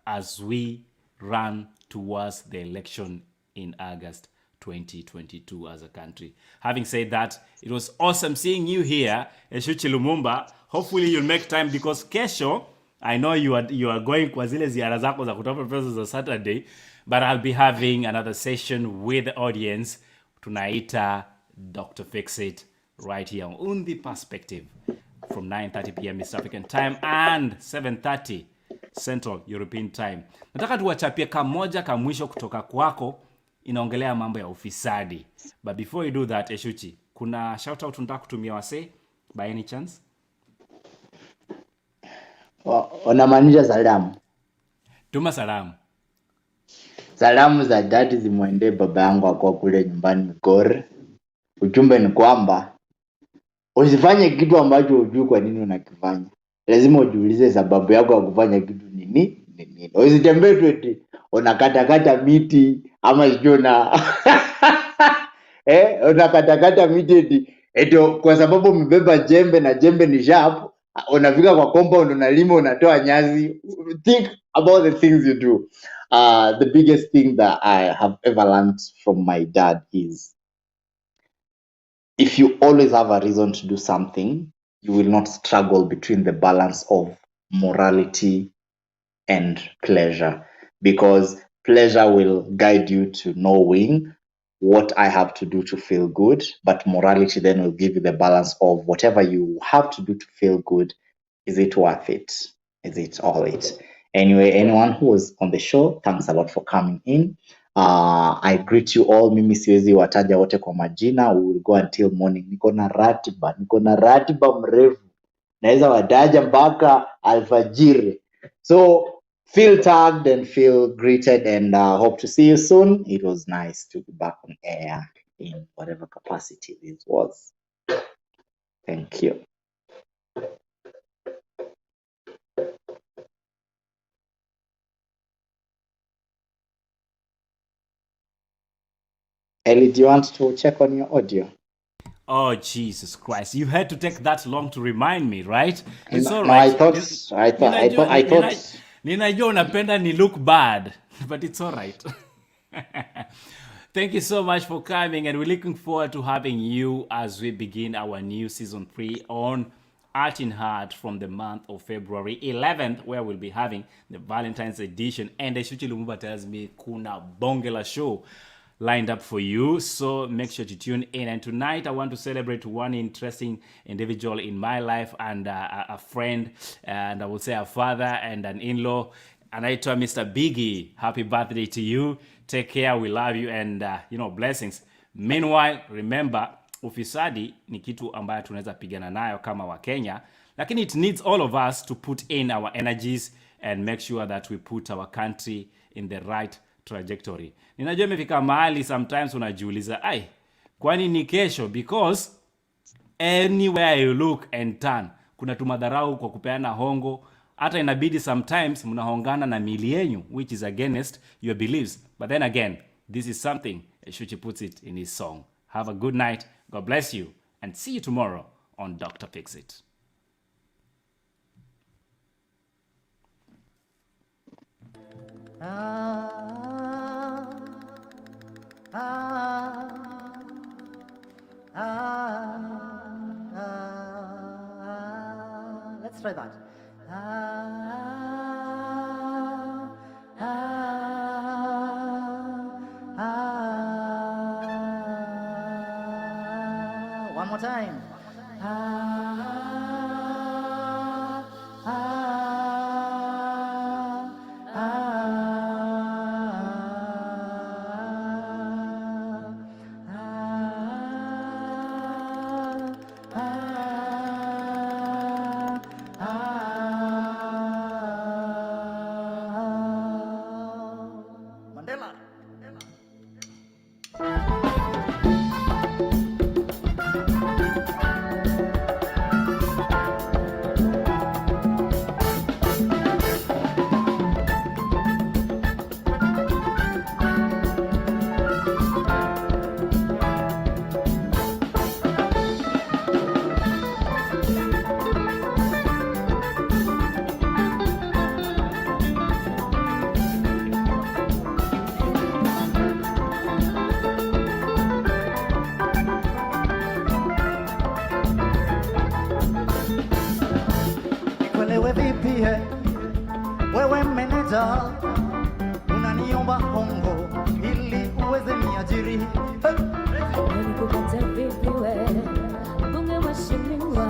as we run towards the election in August 2022 as a country. Having said that, it was awesome seeing you here, Eshuchi Lumumba. Hopefully you'll make time, because kesho, I know you are going kwa zile ziara zako za kutoa pesa za Saturday, but I'll be having another session with the audience. Tunaita Dr. Fix It right here on The Perspective from 9:30 p.m. East African time and 7:30 Central European time. Nataka tuwachapie kamoja kamwisho kutoka kwako, inaongelea mambo ya ufisadi. But before you do that, Eshuchi, kuna shout out tunataka kutumia wase by any chance? Unamaanisha salamu? Tuma salamu. Salamu za dhati zimwendee baba yangu akiwa kule nyumbani Migori. Ujumbe ni kwamba usifanye kitu ambacho hujui kwa nini unakifanya. Lazima ujiulize sababu yako ya kufanya kitu ni nini? Usitembee tu eti unakatakata miti ama sio na unakatakata miti eti kwa sababu umebeba jembe na jembe ni sharp, unafika kwa compound unalima unatoa nyasi. Think about the things you do. The biggest thing that I have ever learned from my dad is, if you always have a reason to do something, you will not struggle between the balance of morality and pleasure, because pleasure will guide you to knowing what I have to do to feel good, but morality then will give you the balance of whatever you have to do to feel good. Is it worth it? Is it all it? Anyway, anyone who was on the show, thanks a lot for coming in. I greet you all. Mimi siwezi wataja wote kwa majina. We will go until morning. Niko na ratiba mrefu, naweza wataja mpaka alfajiri. So feel tagged and feel greeted, and hope to see you soon. It was nice to be back on air in whatever capacity this was. Thank you. Ellie, do you want to check on your audio? Oh, Jesus Christ. You had to take that long to remind me, right? It's all No, right. I thought. Ninajua unapenda ni look bad, but it's all right. Thank you so much for coming, and we're looking forward to having you as we begin our new season 3 on Art in Heart from the month of February 11th, where we'll be having the Valentine's edition. And Eshuchi Lumumba tells me kuna bonge la show lined up for you, so make sure to tune in. And tonight I want to celebrate one interesting individual in my life, and a friend, and I will say a father and an in-law, anaitwa Mr. Biggie. Happy birthday to you. Take care, we love you, and blessings. Meanwhile, remember, ufisadi ni kitu ambayo tunaweza pigana nayo kama wa Kenya, lakini it needs all of us to put in our energies and make sure that we put our country in the right trajectory. Ninajua imefika mahali sometimes unajiuliza, kwani ni kesho? Because anywhere you look and turn, kuna tumadharau kwa kupeana hongo. Hata inabidi sometimes mnahongana na mili yenyu, which is against your beliefs. But then again, this is something Eshuchi puts it in his song. Have a good night. God bless you. And see you tomorrow on Dr. Fix It. Let's try that. One more time. tuwaelewe vipi wewe meneja unaniomba hongo ili uweze niajiri Nikupata vipi wewe bunge mheshimiwa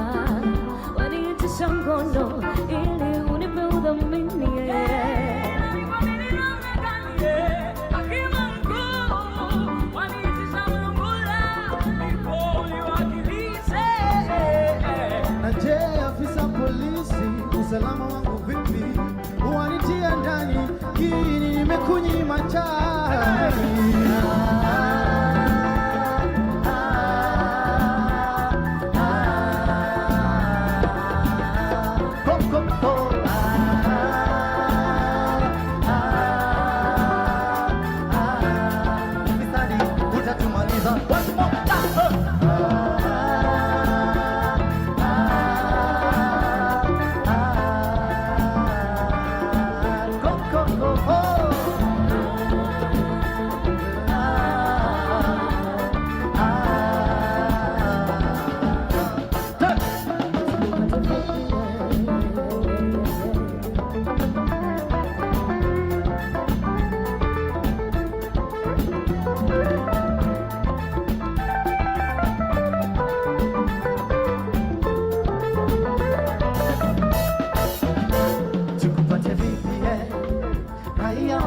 waniitisha ngono ili unipe udhamini Je, afisa polisi, usalama wangu vipi? Wanitia ndani, kini nimekunyima chai.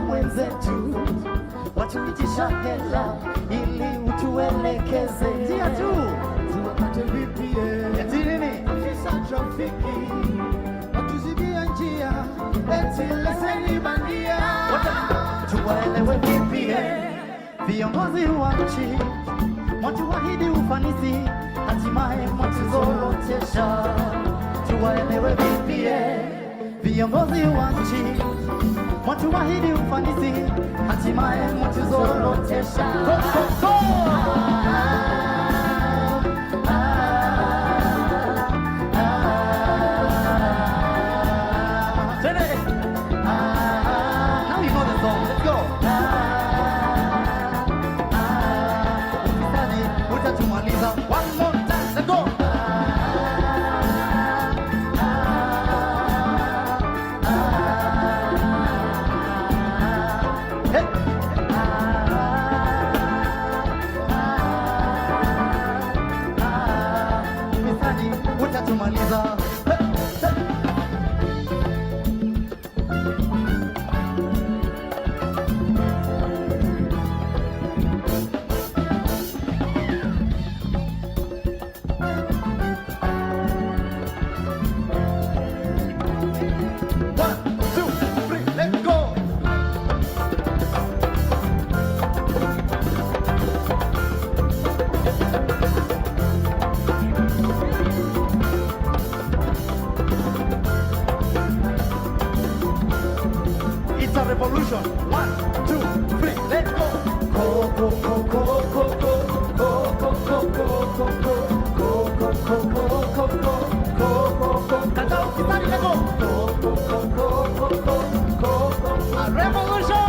Mwenzetu watuitisha hela ili utuelekeze njia tu Tuwapate vipi eti nini afisa trafiki watuzibia njia eti leseni bandia. tuwaelewe vipi viongozi wa nchi watuahidi ufanisi hatimaye mwatuzorotesha tuwaelewe vipi viongozi wa nchi watuahidi ufanisi hatimaye mwatuzorotesha Now you know the song, let's go. Utatumaliza one more time, let's go. Utatumaliza revolution. 1, 2, 3, let's go. Go, go, go, go, go, go. Go, go, go, go, go, go. Go, go, go, go, go, go. Go, go, go. Kata ukitari na go. Go, go, go, go, go, go. Go, go. A revolution.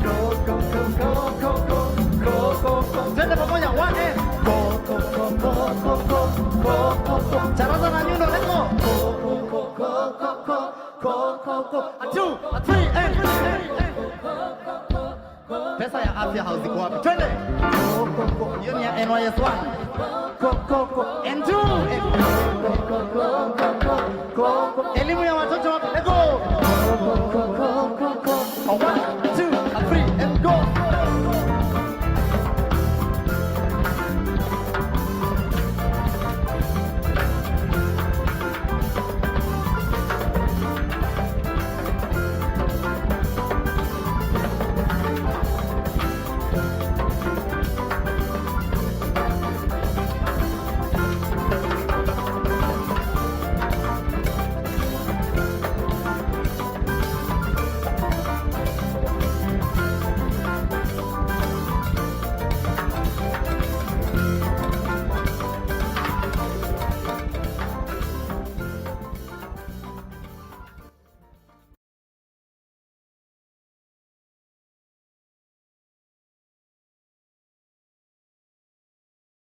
Go, go, go, go, go, go. Go, go, go. Twende pamoja, 1 and go, go, go, go, go, go. Go, go, go. Charaza na nyundo, let's go. Go, go, go, go, go, go. Go, go, go. A 2, a 3 and pesa ya afya hauziko wapi? Twende. Hiyo ni ya NYS1. N2. Elimu ya watoto wapi? Let's go.